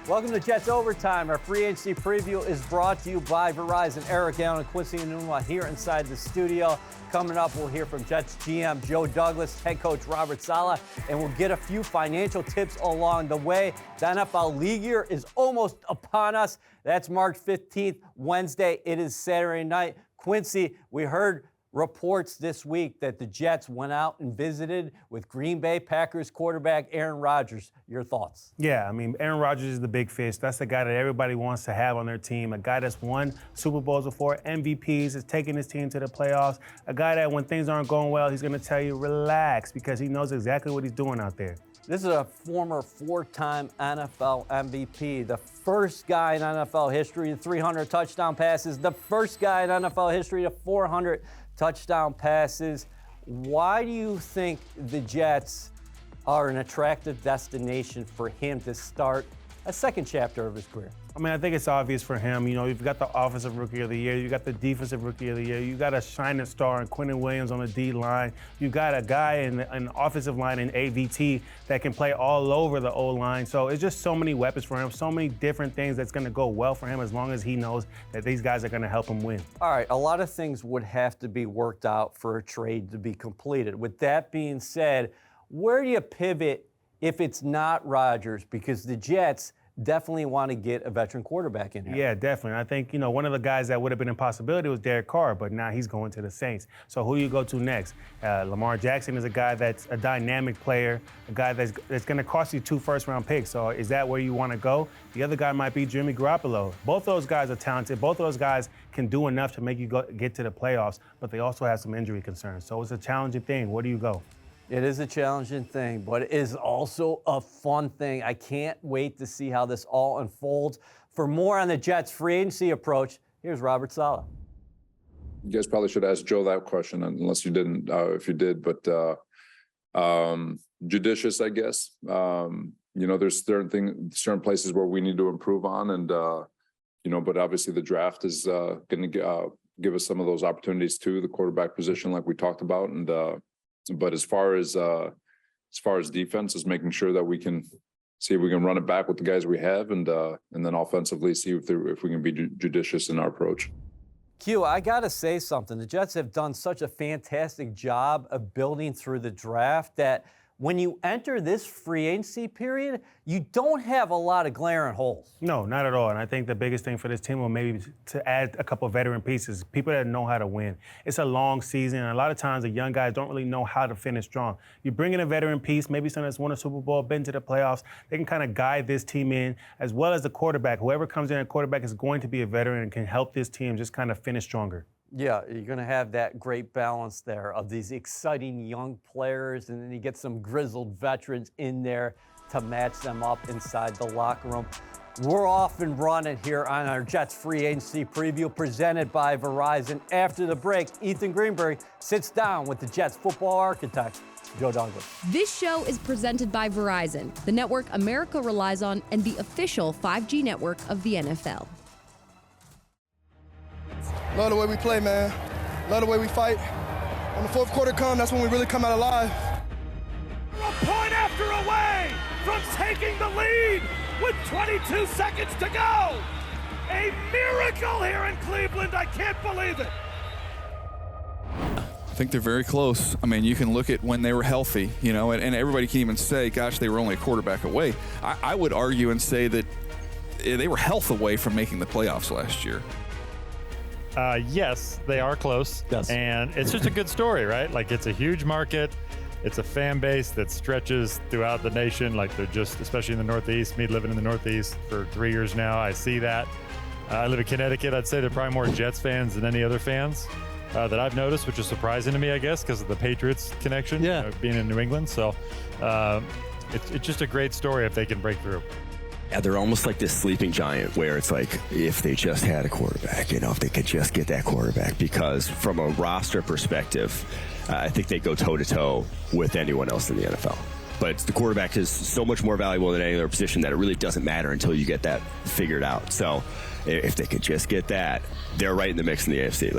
Welcome to Jets Overtime. Our free agency preview is brought to you by Verizon. Eric Allen and Quincy Newton here inside the studio. Coming up, we'll hear from Jets GM Joe Douglas, head coach Robert Saleh, and we'll get a few financial tips along the way. The NFL League year is almost upon us. That's March 15th, Wednesday. It is Saturday night. Quincy, we heard reports this week that the Jets went out and visited with Green Bay Packers quarterback Aaron Rodgers. Your thoughts? Yeah, I mean, Aaron Rodgers is the big fish. That's the guy that everybody wants to have on their team, a guy that's won Super Bowls before, MVPs, is taking his team to the playoffs, a guy that when things aren't going well, he's going to tell you, relax, because he knows exactly what he's doing out there. This is a former four-time NFL MVP, the first guy in NFL history to 300 touchdown passes, the first guy in NFL history to 400 touchdown passes. Why do you think the Jets are an attractive destination for him to start a second chapter of his career? I mean, I think it's obvious for him. You know, you've got the Offensive Rookie of the Year. You've got the Defensive Rookie of the Year. You've got a shining star in Quincy Williams on the D-line. You've got a guy in an offensive line in AVT that can play all over the O-line. So it's just so many weapons for him, so many different things that's going to go well for him as long as he knows that these guys are going to help him win. All right, a lot of things would have to be worked out for a trade to be completed. With that being said, where do you pivot if it's not Rodgers? Because the Jets definitely want to get a veteran quarterback in here. Yeah, definitely. I think, you know, one of the guys that would have been a possibility was Derek Carr, but now he's going to the Saints. So who do you go to next? Lamar Jackson is a guy that's a dynamic player, a guy that's going to cost you 2 first-round picks. So is that where you want to go? The other guy might be Jimmy Garoppolo. Both those guys are talented. Both those guys can do enough to make you get to the playoffs, but they also have some injury concerns. So it's a challenging thing. Where do you go? It is a challenging thing, but it is also a fun thing. I can't wait to see how this all unfolds. For more on the Jets' free agency approach, here's Robert Saleh. You guys probably should ask Joe that question, unless you didn't, if you did, but judicious, I guess. You know, there's certain places where we need to improve on, and, you know, but obviously the draft is going to give us some of those opportunities too, the quarterback position like we talked about, and but as far as defense is making sure that we can see if we can run it back with the guys we have, and then offensively see if we can be judicious in our approach. Q, I got to say something. The Jets have done such a fantastic job of building through the draft that when you enter this free agency period, you don't have a lot of glaring holes. No, not at all. And I think the biggest thing for this team will maybe to add a couple of veteran pieces, people that know how to win. It's a long season, and a lot of times the young guys don't really know how to finish strong. You bring in a veteran piece, maybe someone that's won a Super Bowl, been to the playoffs, they can kind of guide this team in, as well as the quarterback. Whoever comes in at quarterback is going to be a veteran and can help this team just kind of finish stronger. Yeah, you're going to have that great balance there of these exciting young players, and then you get some grizzled veterans in there to match them up inside the locker room. We're off and running here on our Jets free agency preview presented by Verizon. After the break, Ethan Greenberg sits down with the Jets football architect, Joe Douglas. This show is presented by Verizon, the network America relies on and the official 5G network of the NFL. Love the way we play, man. Love the way we fight. When the fourth quarter comes, that's when we really come out alive. A point after away from taking the lead with 22 seconds to go. A miracle here in Cleveland. I can't believe it. I think they're very close. I mean, you can look at when they were healthy, you know, and everybody can even say, gosh, they were only a quarterback away. I would argue and say that they were health away from making the playoffs last year. Yes, they are close. Yes. And it's just a good story, right? Like, it's a huge market. It's a fan base that stretches throughout the nation. Like, they're just, especially in the Northeast, me living in the Northeast for 3 years now, I see that. I live in Connecticut. I'd say they're probably more Jets fans than any other fans that I've noticed, which is surprising to me, I guess, because of the Patriots connection, yeah, you know, being in New England. So it's just a great story if they can break through. Yeah, they're almost like this sleeping giant where it's like if they just had a quarterback, you know, if they could just get that quarterback, because from a roster perspective, I think they go toe-to-toe with anyone else in the NFL. But the quarterback is so much more valuable than any other position that it really doesn't matter until you get that figured out. So if they could just get that, they're right in the mix in the AFC.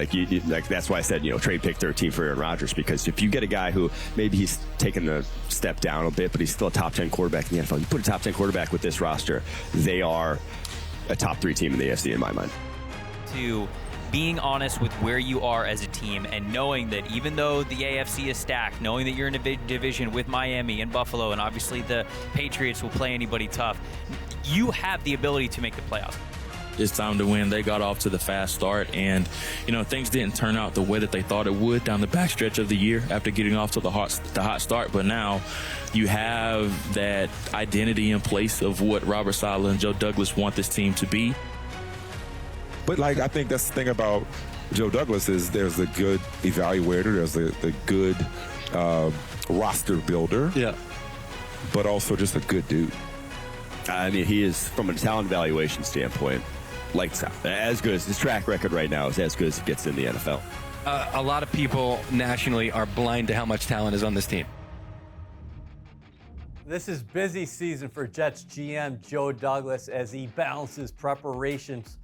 Like that's why I said, trade pick 13 for Aaron Rodgers, because if you get a guy who maybe he's taken a step down a bit, but he's still a top 10 quarterback in the NFL, you put a top 10 quarterback with this roster, they are a top 3 team in the AFC in my mind. To being honest with where you are as a team and knowing that even though the AFC is stacked, knowing that you're in a division with Miami and Buffalo, and obviously the Patriots will play anybody tough, you have the ability to make the playoffs. It's time to win. They got off to the fast start, and things didn't turn out the way that they thought it would down the backstretch of the year after getting off to the hot start. But now you have that identity in place of what Robert Saleh and Joe Douglas want this team to be. But I think that's the thing about Joe Douglas is there's a good evaluator, there's a good roster builder, but also just a good dude. I mean, he is, from a talent evaluation standpoint, lights out. As good as his track record right now is as good as it gets in the NFL. A lot of people nationally are blind to how much talent is on this team. This is busy season for Jets GM Joe Douglas as he balances preparations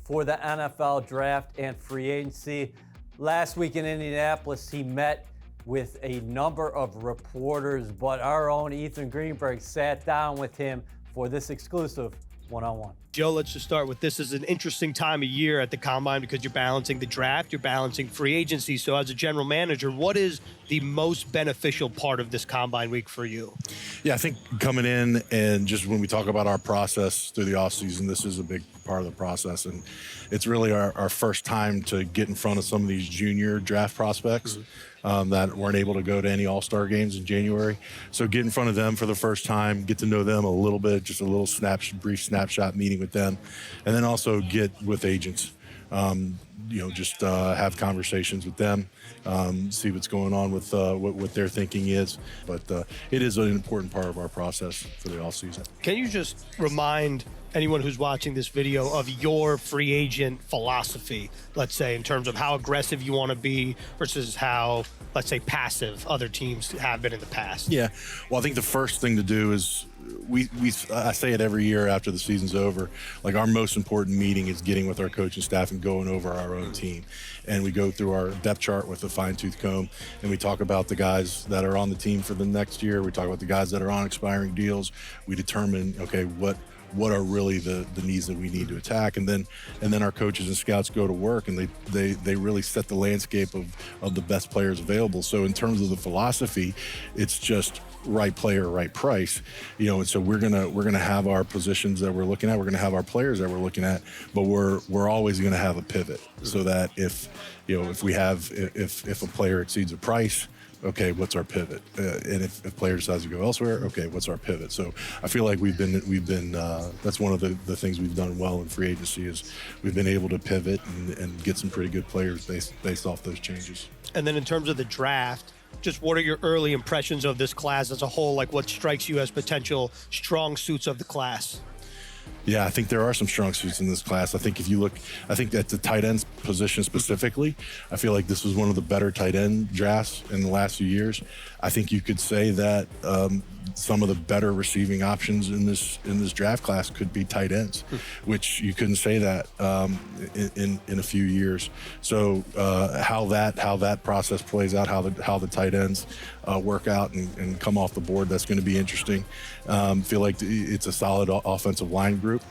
for the NFL draft and free agency. Last week in Indianapolis, he met with a number of reporters, but our own Ethan Greenberg sat down with him for this exclusive one-on-one. Joe, let's just start with this. Is an interesting time of year at the Combine because you're balancing the draft, you're balancing free agency. So as a general manager, what is the most beneficial part of this Combine week for you? Yeah, I think coming in and just when we talk about our process through the offseason, this is a big part of the process. And it's really our first time to get in front of some of these junior draft prospects. That weren't able to go to any All-Star games in January. So get in front of them for the first time, get to know them a little bit, just a little brief snapshot meeting with them, and then also get with agents. Just have conversations with them, see what's going on with what their thinking is. But it is an important part of our process for the offseason. Can you just remind anyone who's watching this video of your free agent philosophy, let's say, in terms of how aggressive you want to be versus how, let's say, passive other teams have been in the past? Yeah. Well, I think the first thing to do is I say it every year after the season's over, like our most important meeting is getting with our coaching staff and going over our own team. And we go through our depth chart with a fine-tooth comb, and we talk about the guys that are on the team for the next year. We talk about the guys that are on expiring deals. We determine, okay, what are really the needs that we need to attack, and then our coaches and scouts go to work, and they really set the landscape of the best players available. So in terms of the philosophy, it's just right player, right price, and so we're gonna have our positions that we're looking at, we're gonna have our players that we're looking at, but we're always gonna have a pivot so that if a player exceeds a price, okay, what's our pivot? And if a player decides to go elsewhere, okay, what's our pivot? So I feel like we've been that's one of the things we've done well in free agency is we've been able to pivot and get some pretty good players based off those changes. And then in terms of the draft, just what are your early impressions of this class as a whole? Like what strikes you as potential strong suits of the class? Yeah, I think there are some strong suits in this class. I think if you look, I think at the tight end position specifically, I feel like this was one of the better tight end drafts in the last few years. I think you could say that some of the better receiving options in this draft class could be tight ends, which you couldn't say that in a few years. So how that process plays out, how the tight ends work out and come off the board, that's going to be interesting. Feel like it's a solid offensive line group.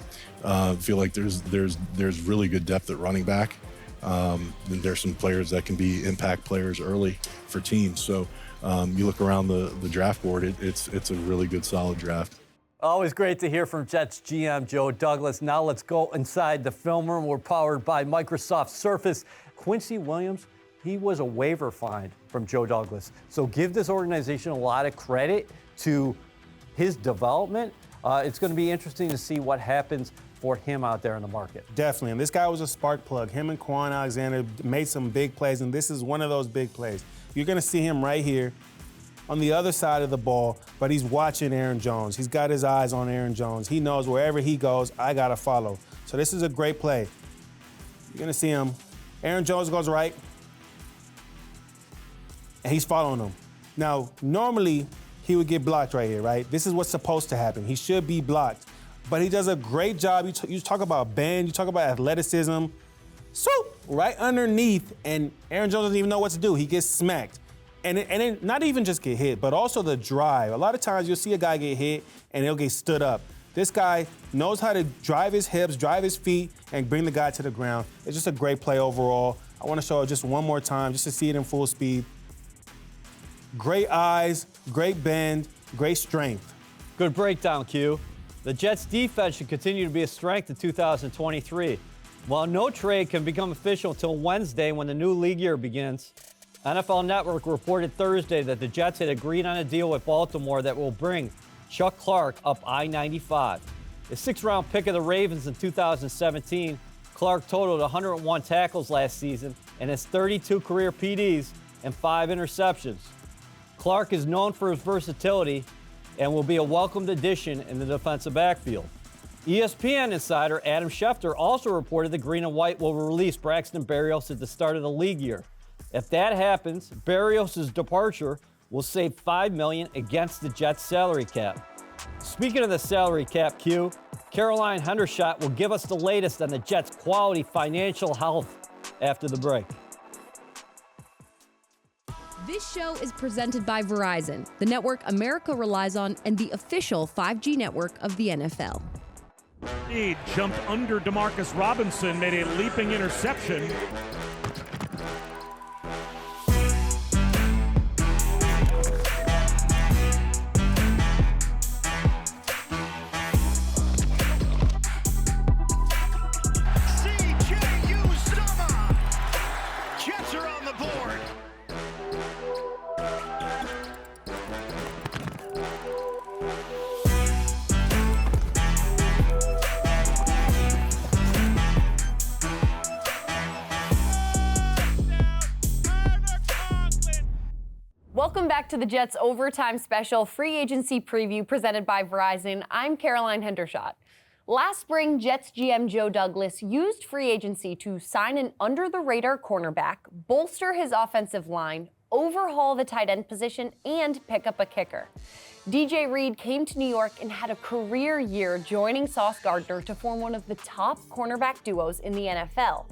Feel like there's really good depth at running back. And there's some players that can be impact players early for teams. So you look around the draft board, it's a really good, solid draft. Always great to hear from Jets GM Joe Douglas. Now let's go inside the film room. We're powered by Microsoft Surface. Quincy Williams, he was a waiver find from Joe Douglas. So give this organization a lot of credit to his development. It's going to be interesting to see what happens for him out there in the market. Definitely, and this guy was a spark plug. Him and Quan Alexander made some big plays, and this is one of those big plays. You're going to see him right here on the other side of the ball, but he's watching Aaron Jones. He's got his eyes on Aaron Jones. He knows wherever he goes, I got to follow. So this is a great play. You're going to see him. Aaron Jones goes right, and he's following him. Now, normally, he would get blocked right here, right? This is what's supposed to happen. He should be blocked. But he does a great job. You talk about bend, you talk about athleticism. Swoop, right underneath, and Aaron Jones doesn't even know what to do. He gets smacked. And then not even just get hit, but also the drive. A lot of times you'll see a guy get hit and he'll get stood up. This guy knows how to drive his hips, drive his feet, and bring the guy to the ground. It's just a great play overall. I want to show it just one more time, just to see it in full speed. Great eyes, great bend, great strength. Good breakdown, Q. The Jets' defense should continue to be a strength in 2023. While no trade can become official until Wednesday when the new league year begins, NFL Network reported Thursday that the Jets had agreed on a deal with Baltimore that will bring Chuck Clark up I-95. The sixth-round pick of the Ravens in 2017, Clark totaled 101 tackles last season and has 32 career PDs and 5 interceptions. Clark is known for his versatility and will be a welcomed addition in the defensive backfield. ESPN insider Adam Schefter also reported the Green and White will release Braxton Berrios at the start of the league year. If that happens, Berrios' departure will save $5 million against the Jets' salary cap. Speaking of the salary cap, Q, Caroline Hendershot will give us the latest on the Jets' quality financial health after the break. This show is presented by Verizon, the network America relies on and the official 5G network of the NFL. He jumped under DeMarcus Robinson, made a leaping interception. Jets are on the board. Welcome back to the Jets Overtime Special Free Agency Preview presented by Verizon. I'm Caroline Hendershot. Last spring, Jets GM Joe Douglas used free agency to sign an under-the-radar cornerback, bolster his offensive line, overhaul the tight end position, and pick up a kicker. DJ Reed came to New York and had a career year joining Sauce Gardner to form one of the top cornerback duos in the NFL.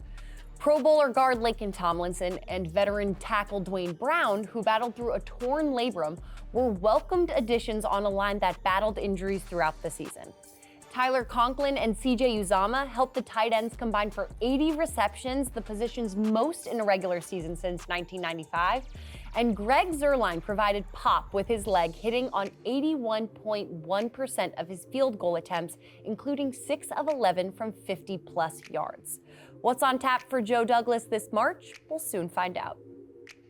Pro Bowler guard Laken Tomlinson and veteran tackle Dwayne Brown, who battled through a torn labrum, were welcomed additions on a line that battled injuries throughout the season. Tyler Conklin and CJ Uzomah helped the tight ends combine for 80 receptions, the position's most in a regular season since 1995. And Greg Zuerlein provided pop with his leg, hitting on 81.1% of his field goal attempts, including 6 of 11 from 50-plus yards. What's on tap for Joe Douglas this March? We'll soon find out.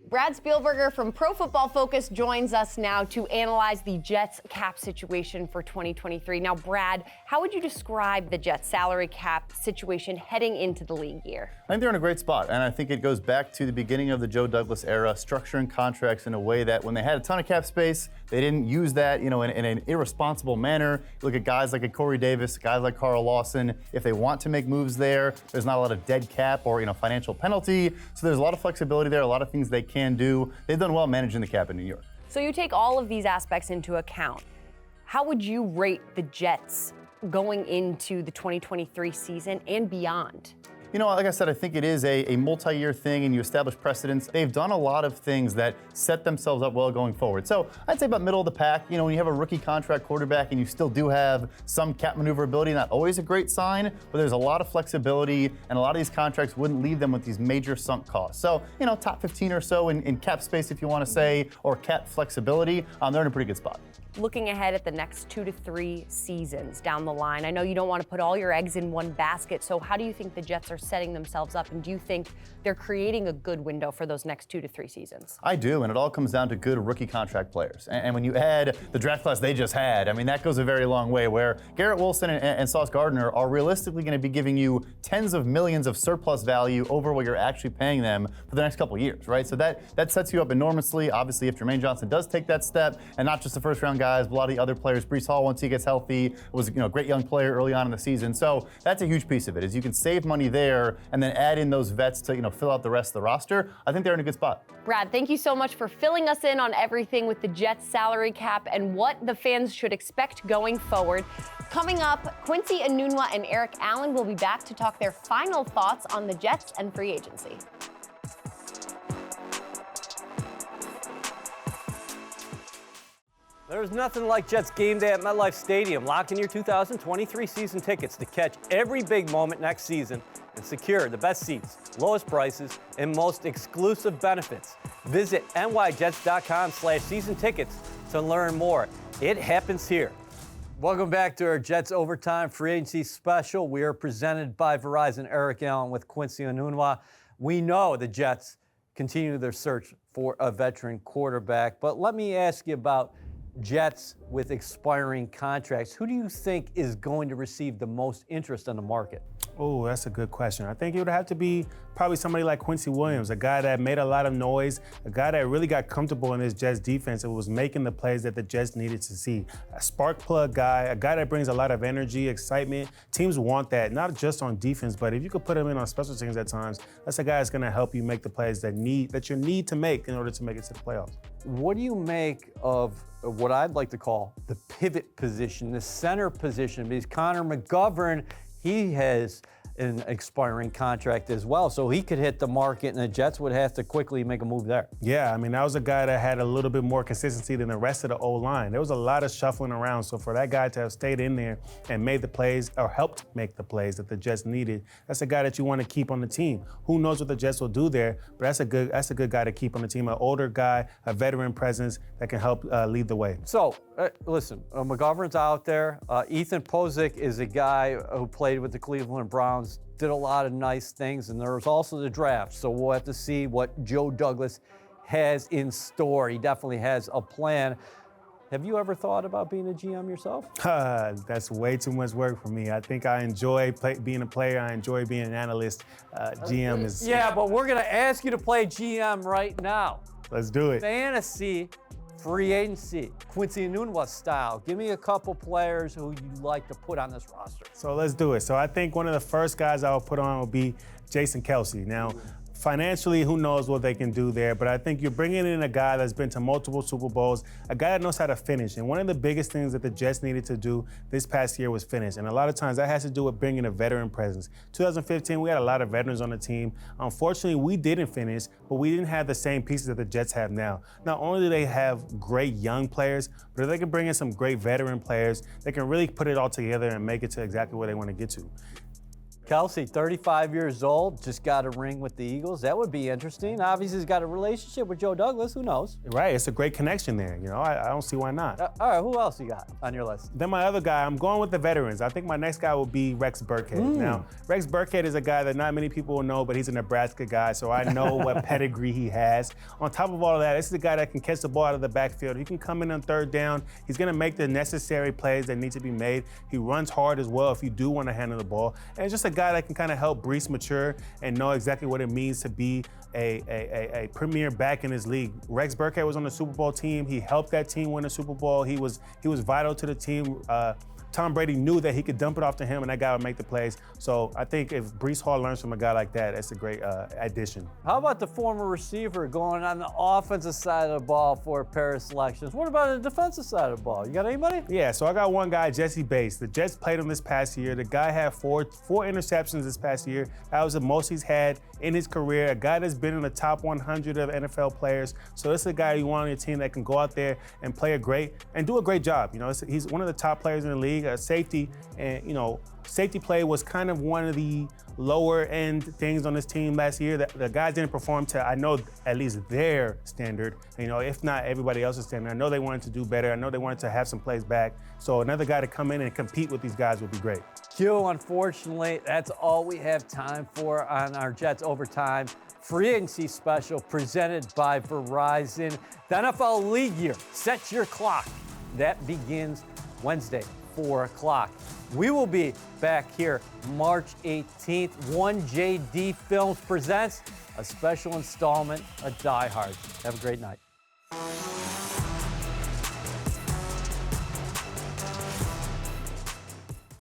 Brad Spielberger from Pro Football Focus joins us now to analyze the Jets cap situation for 2023. Now, Brad, how would you describe the Jets salary cap situation heading into the league year? I think they're in a great spot, and I think it goes back to the beginning of the Joe Douglas era, structuring contracts in a way that when they had a ton of cap space, they didn't use that, in an irresponsible manner. Look at guys like Corey Davis, guys like Carl Lawson. If they want to make moves there, there's not a lot of dead cap or financial penalty. So there's a lot of flexibility there, a lot of things they can do. They've done well managing the cap in New York. So you take all of these aspects into account. How would you rate the Jets going into the 2023 season and beyond? Like I said, I think it is a multi-year thing, and you establish precedents. They've done a lot of things that set themselves up well going forward. So I'd say about middle of the pack. When you have a rookie contract quarterback and you still do have some cap maneuverability, not always a great sign, but there's a lot of flexibility, and a lot of these contracts wouldn't leave them with these major sunk costs. So, top 15 or so in cap space, if you want to say, or cap flexibility, they're in a pretty good spot. Looking ahead at the next 2 to 3 seasons down the line, I know you don't want to put all your eggs in one basket, so how do you think the Jets are setting themselves up, and do you think they're creating a good window for those next 2 to 3 seasons? I do, and it all comes down to good rookie contract players. And when you add the draft class they just had, that goes a very long way, where Garrett Wilson and Sauce Gardner are realistically going to be giving you tens of millions of surplus value over what you're actually paying them for the next couple of years, right? So that sets you up enormously. Obviously, if Jermaine Johnson does take that step, and not just a first-round guys, a lot of the other players. Breece Hall, once he gets healthy, was a great young player early on in the season. So that's a huge piece of it, is you can save money there and then add in those vets to fill out the rest of the roster. I think they're in a good spot. Brad, thank you so much for filling us in on everything with the Jets salary cap and what the fans should expect going forward. Coming up, Quincy Newton and Eric Allen will be back to talk their final thoughts on the Jets and free agency. There's nothing like Jets game day at MetLife Stadium. Lock in your 2023 season tickets to catch every big moment next season and secure the best seats, lowest prices, and most exclusive benefits. Visit nyjets.com/season tickets to learn more. It happens here. Welcome back to our Jets Overtime Free Agency Special. We are presented by Verizon. Eric Allen with Quincy Newton. We know the Jets continue their search for a veteran quarterback, but let me ask you about Jets with expiring contracts. Who do you think is going to receive the most interest on the market? Oh, that's a good question. I think it would have to be probably somebody like Quincy Williams, a guy that made a lot of noise, a guy that really got comfortable in this Jets defense and was making the plays that the Jets needed to see. A spark plug guy, a guy that brings a lot of energy, excitement. Teams want that, not just on defense, but if you could put him in on special teams at times, that's a guy that's going to help you make the plays that you need to make in order to make it to the playoffs. What do you make of what I'd like to call the pivot position, the center position? Because Connor McGovern, he has an expiring contract as well, so he could hit the market, and the Jets would have to quickly make a move there. Yeah, I mean, that was a guy that had a little bit more consistency than the rest of the O-line. There was a lot of shuffling around, so for that guy to have stayed in there and made the plays, or helped make the plays that the Jets needed, that's a guy that you want to keep on the team. Who knows what the Jets will do there, but that's a good guy to keep on the team, an older guy, a veteran presence that can help lead the way. So, listen, McGovern's out there. Ethan Pozick is a guy who played with the Cleveland Browns, did a lot of nice things, and there was also the draft. So we'll have to see what Joe Douglas has in store. He definitely has a plan. Have you ever thought about being a GM yourself? That's way too much work for me. I think I enjoy being a player. I enjoy being an analyst. GM is... Yeah, but we're going to ask you to play GM right now. Let's do it. Fantasy free agency, Quincy Newton style. Give me a couple players who you'd like to put on this roster. So let's do it. So I think one of the first guys I would put on would be Jason Kelce. Now, financially, who knows what they can do there, but I think you're bringing in a guy that's been to multiple Super Bowls, a guy that knows how to finish. And one of the biggest things that the Jets needed to do this past year was finish. And a lot of times that has to do with bringing a veteran presence. 2015, we had a lot of veterans on the team. Unfortunately, we didn't finish, but we didn't have the same pieces that the Jets have now. Not only do they have great young players, but if they can bring in some great veteran players, they can really put it all together and make it to exactly where they want to get to. Kelce, 35 years old, just got a ring with the Eagles. That would be interesting. Obviously, he's got a relationship with Joe Douglas. Who knows? Right, it's a great connection there. I don't see why not. All right, who else you got on your list? Then my other guy, I'm going with the veterans. I think my next guy will be Rex Burkhead. Now, Rex Burkhead is a guy that not many people will know, but he's a Nebraska guy, so I know what pedigree he has. On top of all of that, this is a guy that can catch the ball out of the backfield. He can come in on third down. He's going to make the necessary plays that need to be made. He runs hard as well if you do want to handle the ball. And it's just a guy that can kind of help Breece mature and know exactly what it means to be a premier back in his league. Rex Burkhead was on the Super Bowl team. He helped that team win a Super Bowl. He was vital to the team. Tom Brady knew that he could dump it off to him, and that guy would make the plays. So I think if Breece Hall learns from a guy like that, that's a great addition. How about the former receiver going on the offensive side of the ball for a pair of selections? What about the defensive side of the ball? You got anybody? Yeah, so I got one guy, Jesse Bates. The Jets played him this past year. The guy had four interceptions this past year. That was the most he's had in his career. A guy that's been in the top 100 of NFL players. So this is a guy you want on your team that can go out there and play do a great job. He's one of the top players in the league. Safety, and safety play was kind of one of the lower end things on this team last year. The guys didn't perform to, I know, at least their standard, if not everybody else's standard. I know they wanted to do better. I know they wanted to have some plays back. So another guy to come in and compete with these guys would be great. Q, unfortunately, that's all we have time for on our Jets Overtime Free Agency Special presented by Verizon. The NFL League Year, set your clock. That begins Wednesday, 4 o'clock. We will be back here March 18th. 1JD Films presents a special installment of Die Hard. Have a great night.